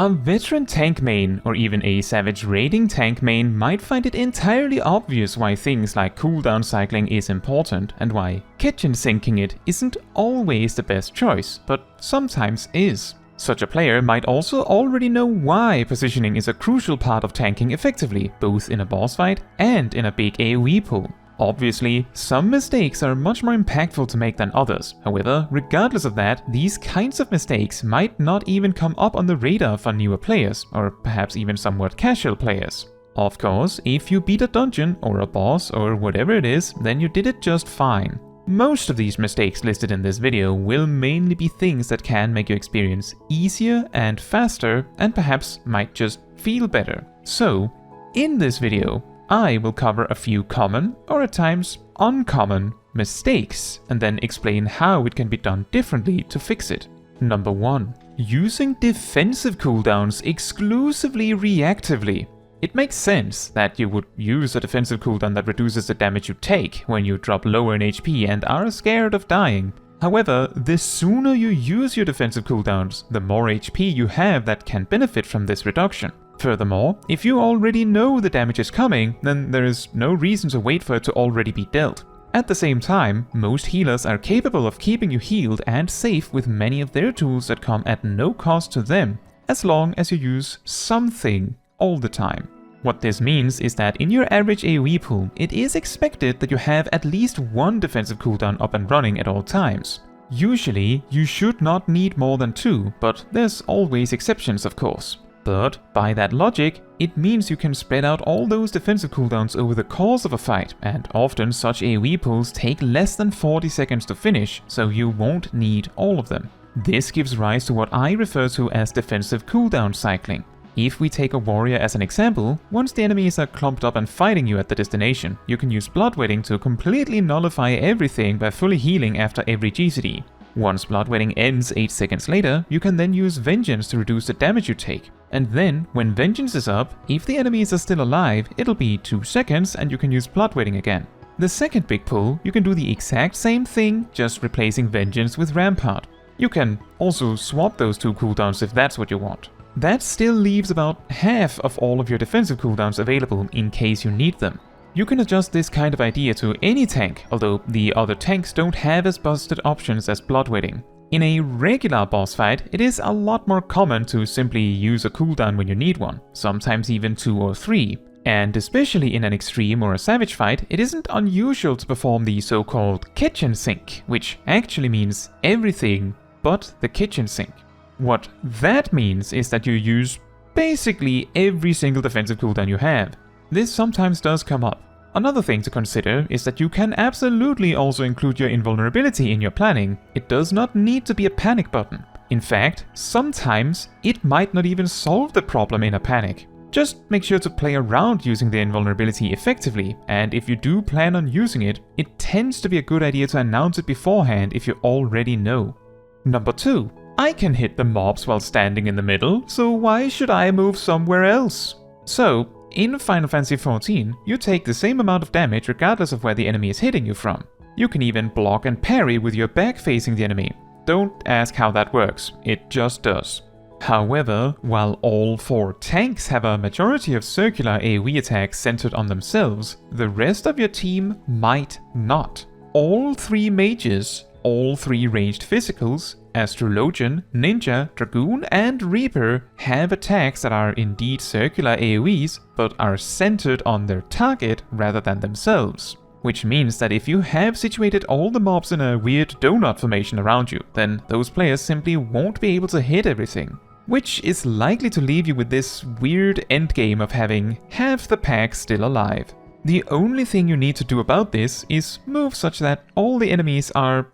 A veteran tank main, or even a savage raiding tank main, might find it entirely obvious why things like cooldown cycling is important, and why kitchen sinking it isn't always the best choice, but sometimes is. Such a player might also already know why positioning is a crucial part of tanking effectively, both in a boss fight and in a big AoE pool. Obviously, some mistakes are much more impactful to make than others. However, regardless of that, these kinds of mistakes might not even come up on the radar for newer players, or perhaps even somewhat casual players. Of course, if you beat a dungeon, or a boss, or whatever it is, then you did it just fine. Most of these mistakes listed in this video will mainly be things that can make your experience easier and faster, and perhaps might just feel better. So, in this video, I will cover a few common, or at times uncommon, mistakes, and then explain how it can be done differently to fix it. Number 1. Using defensive cooldowns exclusively reactively. It makes sense that you would use a defensive cooldown that reduces the damage you take when you drop lower in HP and are scared of dying. However, the sooner you use your defensive cooldowns, the more HP you have that can benefit from this reduction. Furthermore, if you already know the damage is coming, then there is no reason to wait for it to already be dealt. At the same time, most healers are capable of keeping you healed and safe with many of their tools that come at no cost to them, as long as you use something all the time. What this means is that in your average AoE pool, it is expected that you have at least one defensive cooldown up and running at all times. Usually, you should not need more than 2, but there's always exceptions, of course. But by that logic, it means you can spread out all those defensive cooldowns over the course of a fight, and often such AoE pulls take less than 40 seconds to finish, so you won't need all of them. This gives rise to what I refer to as defensive cooldown cycling. If we take a warrior as an example, once the enemies are clumped up and fighting you at the destination, you can use Bloodwetting to completely nullify everything by fully healing after every GCD. Once Bloodwetting ends 8 seconds later, you can then use Vengeance to reduce the damage you take. And then, when Vengeance is up, if the enemies are still alive, it'll be 2 seconds and you can use Bloodwetting again. The second big pull, you can do the exact same thing, just replacing Vengeance with Rampart. You can also swap those 2 cooldowns if that's what you want. That still leaves about half of all of your defensive cooldowns available in case you need them. You can adjust this kind of idea to any tank, although the other tanks don't have as busted options as Bloodwetting. In a regular boss fight, it is a lot more common to simply use a cooldown when you need one, sometimes even 2 or 3. And especially in an extreme or a savage fight, it isn't unusual to perform the so-called kitchen sink, which actually means everything but the kitchen sink. What that means is that you use basically every single defensive cooldown you have. This sometimes does come up. Another thing to consider is that you can absolutely also include your invulnerability in your planning. It does not need to be a panic button. In fact, sometimes it might not even solve the problem in a panic. Just make sure to play around using the invulnerability effectively, and if you do plan on using it, it tends to be a good idea to announce it beforehand if you already know. Number 2. I can hit the mobs while standing in the middle, so why should I move somewhere else? So, in Final Fantasy XIV, you take the same amount of damage regardless of where the enemy is hitting you from. You can even block and parry with your back facing the enemy. Don't ask how that works, it just does. However, while all 4 tanks have a majority of circular AoE attacks centered on themselves, the rest of your team might not. All 3 mages, all 3 ranged physicals, Astrologian, Ninja, Dragoon, and Reaper have attacks that are indeed circular AoEs, but are centered on their target rather than themselves. Which means that if you have situated all the mobs in a weird donut formation around you, then those players simply won't be able to hit everything. Which is likely to leave you with this weird endgame of having half the pack still alive. The only thing you need to do about this is move such that all the enemies are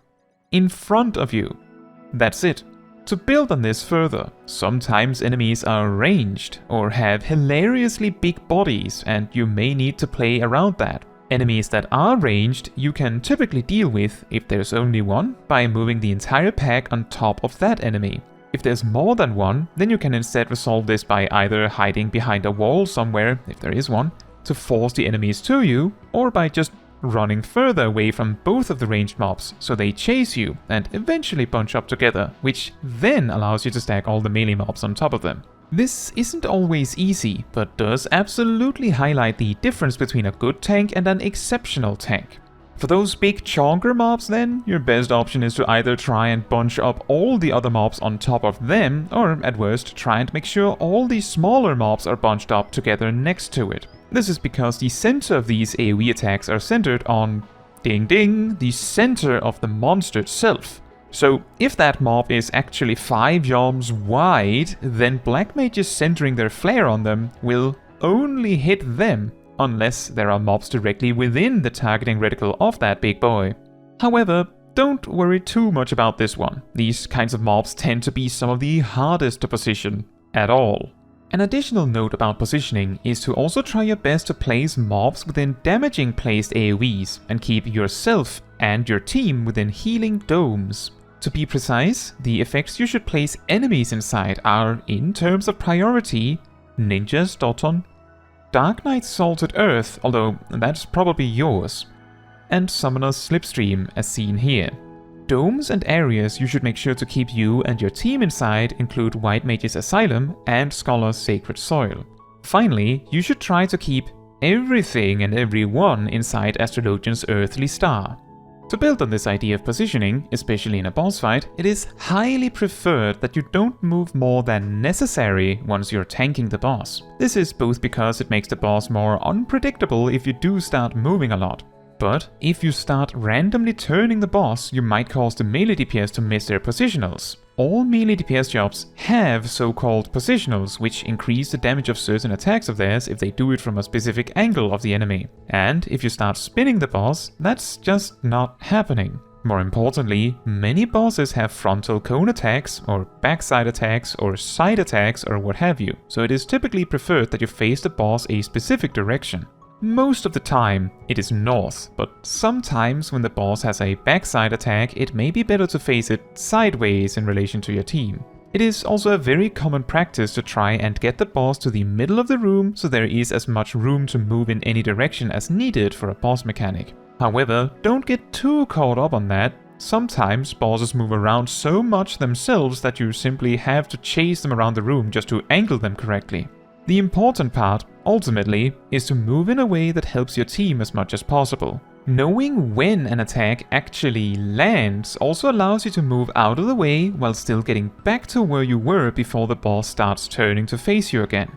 in front of you. That's it. To build on this further, sometimes enemies are ranged or have hilariously big bodies, and you may need to play around that. Enemies that are ranged you can typically deal with, if there's only one, by moving the entire pack on top of that enemy. If there's more than one, then you can instead resolve this by either hiding behind a wall somewhere, if there is one, to force the enemies to you, or by just running further away from both of the ranged mobs so they chase you and eventually bunch up together, which then allows you to stack all the melee mobs on top of them. This isn't always easy, but does absolutely highlight the difference between a good tank and an exceptional tank. For those big chonker mobs then, your best option is to either try and bunch up all the other mobs on top of them, or at worst try and make sure all the smaller mobs are bunched up together next to it. This is because the center of these AoE attacks are centered on, ding ding, the center of the monster itself. So if that mob is actually 5 yalms wide, then black mages centering their flare on them will only hit them, unless there are mobs directly within the targeting reticle of that big boy. However, don't worry too much about this one. These kinds of mobs tend to be some of the hardest to position at all. An additional note about positioning is to also try your best to place mobs within damaging placed AoEs and keep yourself and your team within healing domes. To be precise, the effects you should place enemies inside are, in terms of priority, Ninja's Doton, Dark Knight's Salted Earth, although that's probably yours, and Summoner's Slipstream as seen here. Domes and areas you should make sure to keep you and your team inside include White Mage's Asylum and Scholar's Sacred Soil. Finally, you should try to keep everything and everyone inside Astrologian's Earthly Star. To build on this idea of positioning, especially in a boss fight, it is highly preferred that you don't move more than necessary once you're tanking the boss. This is both because it makes the boss more unpredictable if you do start moving a lot. But if you start randomly turning the boss, you might cause the melee DPS to miss their positionals. All melee DPS jobs have so-called positionals, which increase the damage of certain attacks of theirs if they do it from a specific angle of the enemy. And if you start spinning the boss, that's just not happening. More importantly, many bosses have frontal cone attacks, or backside attacks, or side attacks, or what have you, so it is typically preferred that you face the boss a specific direction. Most of the time, it is north, but sometimes when the boss has a backside attack, it may be better to face it sideways in relation to your team. It is also a very common practice to try and get the boss to the middle of the room so there is as much room to move in any direction as needed for a boss mechanic. However, don't get too caught up on that. Sometimes bosses move around so much themselves that you simply have to chase them around the room just to angle them correctly. The important part, ultimately, is to move in a way that helps your team as much as possible. Knowing when an attack actually lands also allows you to move out of the way while still getting back to where you were before the boss starts turning to face you again.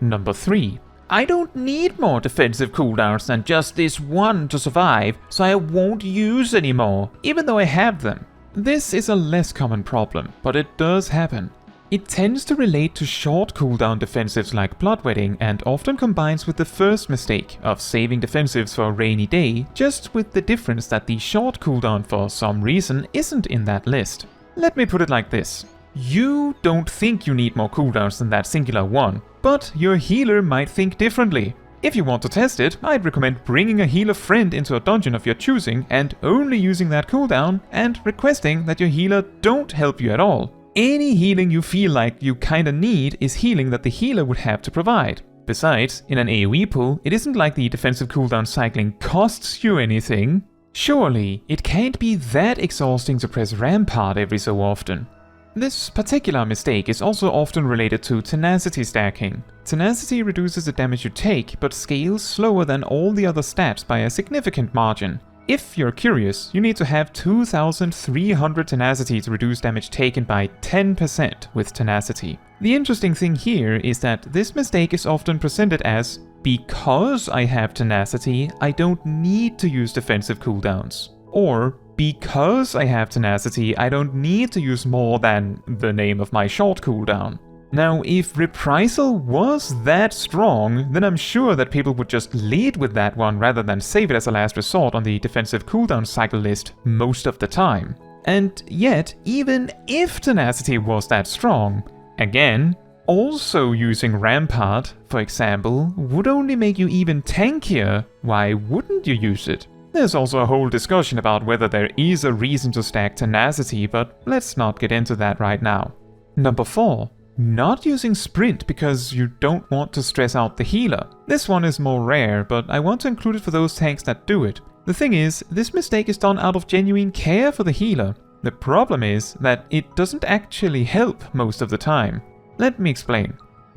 Number 3. I don't need more defensive cooldowns than just this one to survive, so I won't use any more, even though I have them. This is a less common problem, but it does happen. It tends to relate to short cooldown defensives like Bloodwetting and often combines with the first mistake of saving defensives for a rainy day, just with the difference that the short cooldown for some reason isn't in that list. Let me put it like this. You don't think you need more cooldowns than that singular one, but your healer might think differently. If you want to test it, I'd recommend bringing a healer friend into a dungeon of your choosing and only using that cooldown and requesting that your healer don't help you at all. Any healing you feel like you kinda need is healing that the healer would have to provide. Besides, in an AoE pool, it isn't like the defensive cooldown cycling costs you anything. Surely, it can't be that exhausting to press Rampart every so often. This particular mistake is also often related to tenacity stacking. Tenacity reduces the damage you take, but scales slower than all the other stats by a significant margin. If you're curious, you need to have 2300 tenacity to reduce damage taken by 10% with tenacity. The interesting thing here is that this mistake is often presented as, because I have tenacity, I don't need to use defensive cooldowns. Or, because I have tenacity, I don't need to use more than the name of my short cooldown. Now, if Reprisal was that strong, then I'm sure that people would just lead with that one rather than save it as a last resort on the defensive cooldown cycle list most of the time. And yet, even if Tenacity was that strong, again, also using Rampart, for example, would only make you even tankier. Why wouldn't you use it? There's also a whole discussion about whether there is a reason to stack Tenacity, but let's not get into that right now. Number 4. Not using Sprint because you don't want to stress out the healer. This one is more rare, but I want to include it for those tanks that do it. The thing is, this mistake is done out of genuine care for the healer. The problem is that it doesn't actually help most of the time. Let me explain.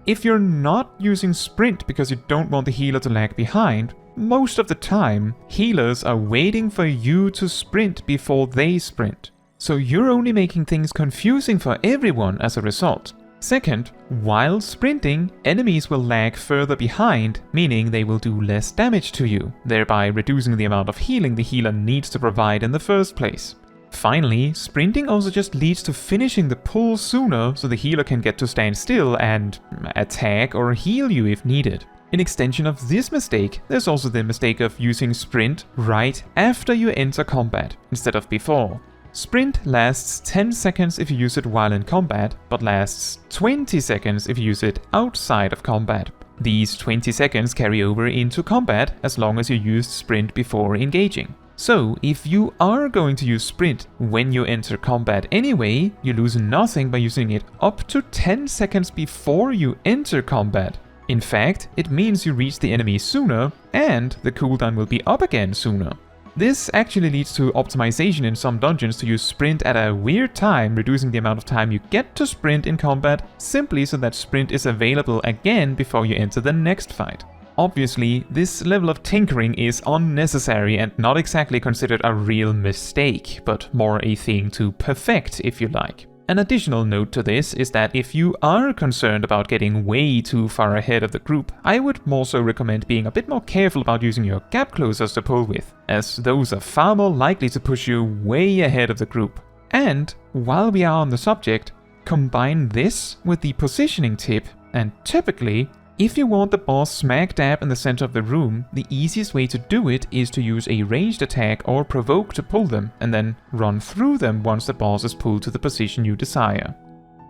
If you're not using sprint because you don't want the healer to lag behind, most of the time, healers are waiting for you to sprint before they sprint. So you're only making things confusing for everyone as a result. Second, while sprinting, enemies will lag further behind, meaning they will do less damage to you, thereby reducing the amount of healing the healer needs to provide in the first place. Finally, sprinting also just leads to finishing the pull sooner so the healer can get to stand still and attack or heal you if needed. In extension of this mistake, there's also the mistake of using sprint right after you enter combat, instead of before. Sprint lasts 10 seconds if you use it while in combat, but lasts 20 seconds if you use it outside of combat. These 20 seconds carry over into combat as long as you used sprint before engaging. So, if you are going to use sprint when you enter combat anyway, you lose nothing by using it up to 10 seconds before you enter combat. In fact, it means you reach the enemy sooner, and the cooldown will be up again sooner. This actually leads to optimization in some dungeons to use sprint at a weird time, reducing the amount of time you get to sprint in combat, simply so that sprint is available again before you enter the next fight. Obviously, this level of tinkering is unnecessary and not exactly considered a real mistake, but more a thing to perfect if you like. An additional note to this is that if you are concerned about getting way too far ahead of the group, I would more so recommend being a bit more careful about using your gap closers to pull with, as those are far more likely to push you way ahead of the group. And, while we are on the subject, combine this with the positioning tip, and typically, if you want the boss smack dab in the center of the room, the easiest way to do it is to use a ranged attack or provoke to pull them, and then run through them once the boss is pulled to the position you desire.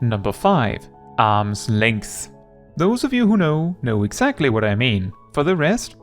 Number 5. Arm's length. Those of you who know exactly what I mean. For the rest,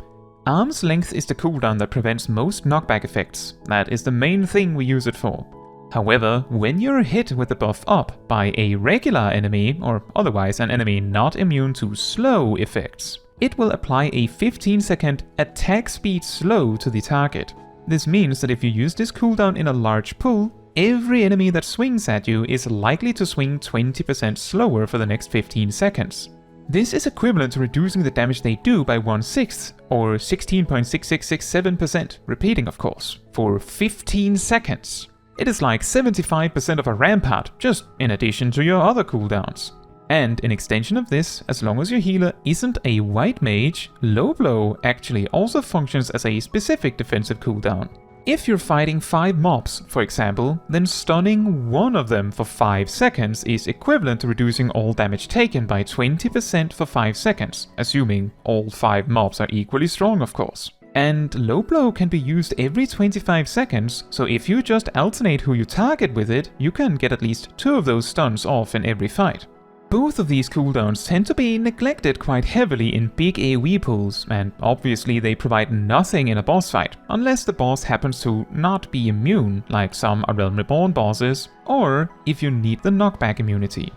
arm's length is the cooldown that prevents most knockback effects. That is the main thing we use it for. However, when you're hit with the buff up by a regular enemy, or otherwise an enemy not immune to slow effects, it will apply a 15-second attack speed slow to the target. This means that if you use this cooldown in a large pull, every enemy that swings at you is likely to swing 20% slower for the next 15 seconds. This is equivalent to reducing the damage they do by 1/6, or 16.6667%, repeating of course, for 15 seconds. It is like 75% of a rampart, just in addition to your other cooldowns. And in extension of this, as long as your healer isn't a white mage, low blow actually also functions as a specific defensive cooldown. If you're fighting 5 mobs, for example, then stunning one of them for 5 seconds is equivalent to reducing all damage taken by 20% for 5 seconds, assuming all 5 mobs are equally strong of course. And low blow can be used every 25 seconds, so if you just alternate who you target with it, you can get at least 2 of those stuns off in every fight. Both of these cooldowns tend to be neglected quite heavily in big AoE pools, and obviously they provide nothing in a boss fight, unless the boss happens to not be immune, like some A Realm Reborn bosses, or if you need the knockback immunity.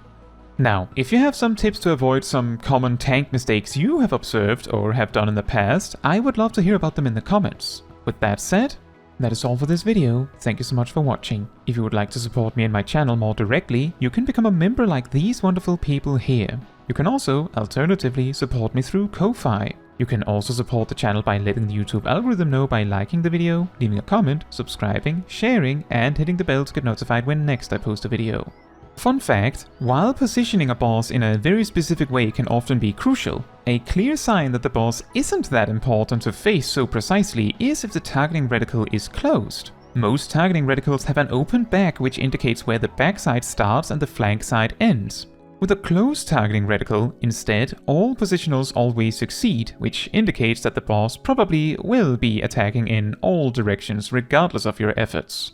Now, if you have some tips to avoid some common tank mistakes you have observed or have done in the past, I would love to hear about them in the comments. With that said, that is all for this video. Thank you so much for watching. If you would like to support me and my channel more directly, you can become a member like these wonderful people here. You can also, alternatively, support me through Ko-Fi. You can also support the channel by letting the YouTube algorithm know by liking the video, leaving a comment, subscribing, sharing, and hitting the bell to get notified when next I post a video. Fun fact, while positioning a boss in a very specific way can often be crucial, a clear sign that the boss isn't that important to face so precisely is if the targeting reticle is closed. Most targeting reticles have an open back which indicates where the backside starts and the flank side ends. With a closed targeting reticle, instead, all positionals always succeed, which indicates that the boss probably will be attacking in all directions regardless of your efforts.